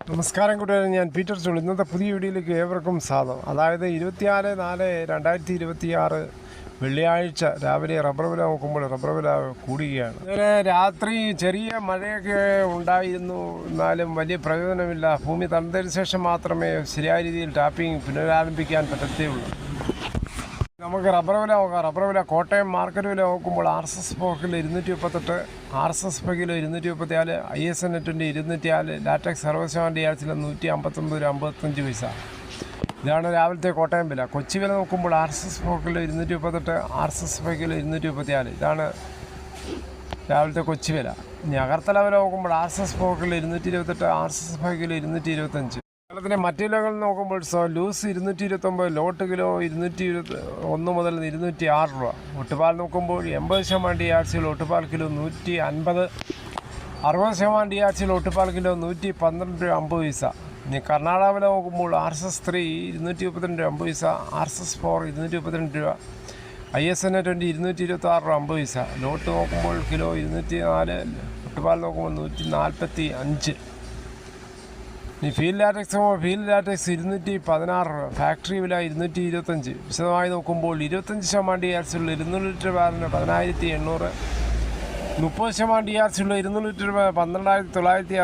നമസ്കാരം കൂട്ടുകാരെ, ഞാൻ പീറ്റർ ജോൾ. ഇന്നത്തെ പുതിയ വീഡിയോയിലേക്ക് ഏവർക്കും സ്വാഗതം. അതായത് 24/4/2026 വെള്ളിയാഴ്ച രാവിലെ റബ്ബർ വില നോക്കുമ്പോൾ റബ്ബർ വില കൂടുകയാണ്. ഇന്നലെ രാത്രി ചെറിയ മഴയൊക്കെ ഉണ്ടായിരുന്നു, എന്നാലും വലിയ പ്രയോജനമില്ല. ഭൂമി തണുത്തതിന് ശേഷം മാത്രമേ ശരിയായ രീതിയിൽ ടാപ്പിംഗ് പുനരാരംഭിക്കാൻ പറ്റത്തേയുള്ളൂ. നമുക്ക് റബ്ബർ വില നോക്കാം. റബ്ബർ വില കോട്ടയം മാർക്കറ്റ് വില നോക്കുമ്പോൾ RSS പോക്കിൽ 238, RSS പകിൽ 234, ISN 204, ലാറ്റക്സ് 60% 159 രൂപ 55 പൈസ. ഇതാണ് രാവിലത്തെ കോട്ടയം വില. കൊച്ചി വില നോക്കുമ്പോൾ RSS പോക്കിൽ 238, RSS പകിൽ 234. ഇതാണ് രാവിലത്തെ കൊച്ചി വില. ഇനി അഗർത്തല വില നോക്കുമ്പോൾ RSS പോക്കിൽ 228, RSS പകിൽ 225. കേരളത്തിലെ മറ്റു വിലകൾ നോക്കുമ്പോൾ ലൂസ് 229, ലോട്ട് കിലോ 221 മുതൽ 206 രൂപ. ഒട്ടുപാൽ നോക്കുമ്പോൾ 80% DRC ഒട്ടുപാൽ കിലോ 150, 60% DRC ഒട്ടുപാൽ കിലോ 112 രൂപ 50 പൈസ. ഇനി കർണാടക വില നോക്കുമ്പോൾ RSS 3 232 രൂപ 50 പൈസ, RSS 4 232 രൂപ, ISN 20 226 രൂപ 50 പൈസ. ലോട്ട് നോക്കുമ്പോൾ കിലോ 204, ഒട്ടുപാൽ നോക്കുമ്പോൾ 145. ഇനി ഫീൽഡ് ലാറ്റക്സ് 216 രൂപ, ഫാക്ടറി വില 225. വിശദമായി നോക്കുമ്പോൾ 25% DRC ഉള്ള 200 ലിറ്റർ ബാരലിന് 10,800, 30% DRC ഉള്ള 200 ലിറ്റർ 12,960,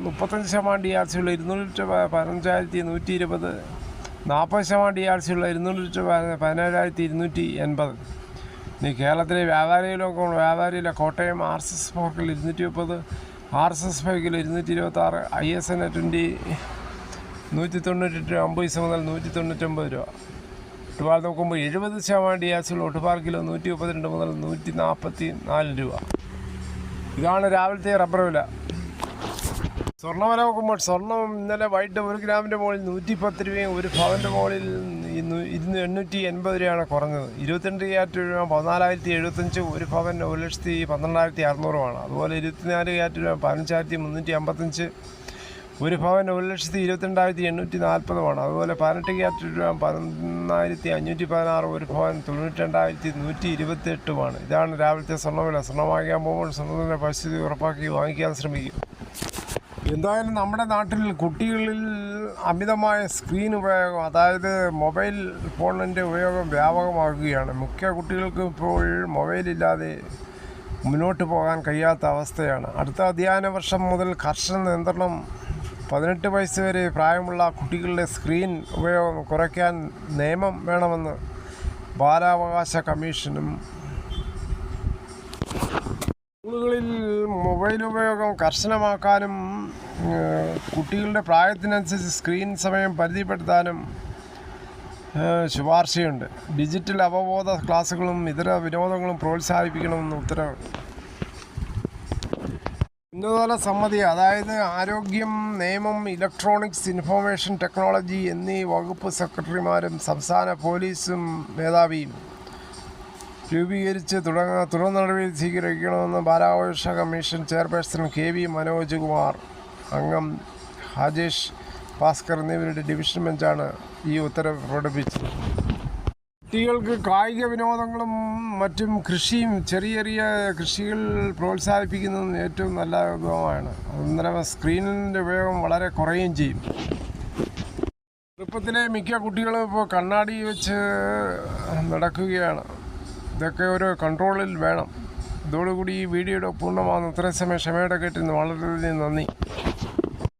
35% DRC ഉള്ള 200 ലിറ്റർ 15,120, 40% DRC ഉള്ള 200 ലിറ്റർ 17,280. ഇനി കേരളത്തിലെ വ്യാപാരിയിലെ കോട്ടയം RSS പോക്കിൽ 230, RSS 5 226, ISN 20 198 രൂപ 50 പൈസ മുതൽ 199 രൂപ. ഒട്ടുപാൽ നോക്കുമ്പോൾ 70% DRC ഒട്ടുപാൽ കിലോ 132 മുതൽ 144 രൂപ. ഇതാണ് രാവിലത്തെ റബ്ബർ വില. സ്വർണ്ണ വില നോക്കുമ്പോൾ സ്വർണ്ണം ഇന്നലെ വൈകിട്ട് 1 ഗ്രാമിൻ്റെ മുകളിൽ 110 രൂപയും 1 പവൻ്റെ മുകളിൽ 880 രൂപയാണ് കുറഞ്ഞത്. 22 ക്യാരറ്റ് രൂപ 14,075, 1 പവൻ 1,12,600 അതുപോലെ 24 ക്യാരറ്റ് രൂപ 15,355, 1 പവൻ 1,22,840 അതുപോലെ 18 ക്യാരറ്റ് രൂപ 11,516, 1 പവൻ 92,128. ഇതാണ് രാവിലത്തെ സ്വർണ്ണവില. സ്വർണ്ണം വാങ്ങിക്കാൻ പോകുമ്പോൾ സ്വർണ്ണത്തിൻ്റെ പരിസ്ഥിതി ഉറപ്പാക്കി വാങ്ങിക്കാൻ ശ്രമിക്കും. എന്തായാലും നമ്മുടെ നാട്ടിൽ കുട്ടികളിൽ അമിതമായ സ്ക്രീൻ ഉപയോഗം, അതായത് മൊബൈൽ ഫോണിൻ്റെ ഉപയോഗം വ്യാപകമാകുകയാണ്. മിക്ക കുട്ടികൾക്കും ഇപ്പോൾ മൊബൈലില്ലാതെ മുന്നോട്ട് പോകാൻ കഴിയാത്ത അവസ്ഥയാണ്. അടുത്ത അധ്യയന വർഷം മുതൽ കർശന നിയന്ത്രണം. 18 വയസ്സ് വരെ പ്രായമുള്ള കുട്ടികളുടെ സ്ക്രീൻ ഉപയോഗം കുറയ്ക്കാൻ നിയമം വേണമെന്ന് ബാലാവകാശ കമ്മീഷനും. സ്കൂളുകളിൽ മൊബൈൽ ഉപയോഗം കർശനമാക്കാനും കുട്ടികളുടെ പ്രായത്തിനനുസരിച്ച് സ്ക്രീൻ സമയം പരിധിപ്പെടുത്താനും ശുപാർശയുണ്ട്. ഡിജിറ്റൽ അവബോധ ക്ലാസുകളും ഇതര വിനോദങ്ങളും പ്രോത്സാഹിപ്പിക്കണമെന്ന് ഉത്തരവ്. ഉന്നതതല സമിതി, അതായത് ആരോഗ്യം, നിയമം, ഇലക്ട്രോണിക്സ്, ഇൻഫർമേഷൻ ടെക്നോളജി എന്നീ വകുപ്പ് സെക്രട്ടറിമാരും സംസ്ഥാന പോലീസും മേധാവിയും രൂപീകരിച്ച് തുടർ നടപടി സ്വീകരിക്കണമെന്ന് ബാലാവകാശ commission chairperson KV Manoj Kumar, അംഗം ഹാജേഷ് ഭാസ്കർ എന്നിവരുടെ ഡിവിഷൻ ബെഞ്ചാണ് ഈ ഉത്തരവ് പുറപ്പെടുവിച്ചത്. കുട്ടികൾക്ക് കായിക വിനോദങ്ങളും മറ്റും കൃഷിയും ചെറിയ കൃഷികൾ പ്രോത്സാഹിപ്പിക്കുന്നതും ഏറ്റവും നല്ല വിഭവമാണ്. അന്നേരം സ്ക്രീനിൻ്റെ ഉപയോഗം വളരെ കുറയുകയും ചെയ്യും. ചെറുപ്പത്തിലെ മിക്ക കുട്ടികളും ഇപ്പോൾ കണ്ണാടി വെച്ച് നടക്കുകയാണ്. ഇതൊക്കെ ഒരു കൺട്രോളിൽ വേണം. ഇതോടുകൂടി ഈ വീഡിയോയുടെ പൂർണ്ണമാകുന്നു. ഇത്രയും സമയം ക്ഷമയോടെ കേട്ടിരുന്നു. വളരെയധികം നന്ദി.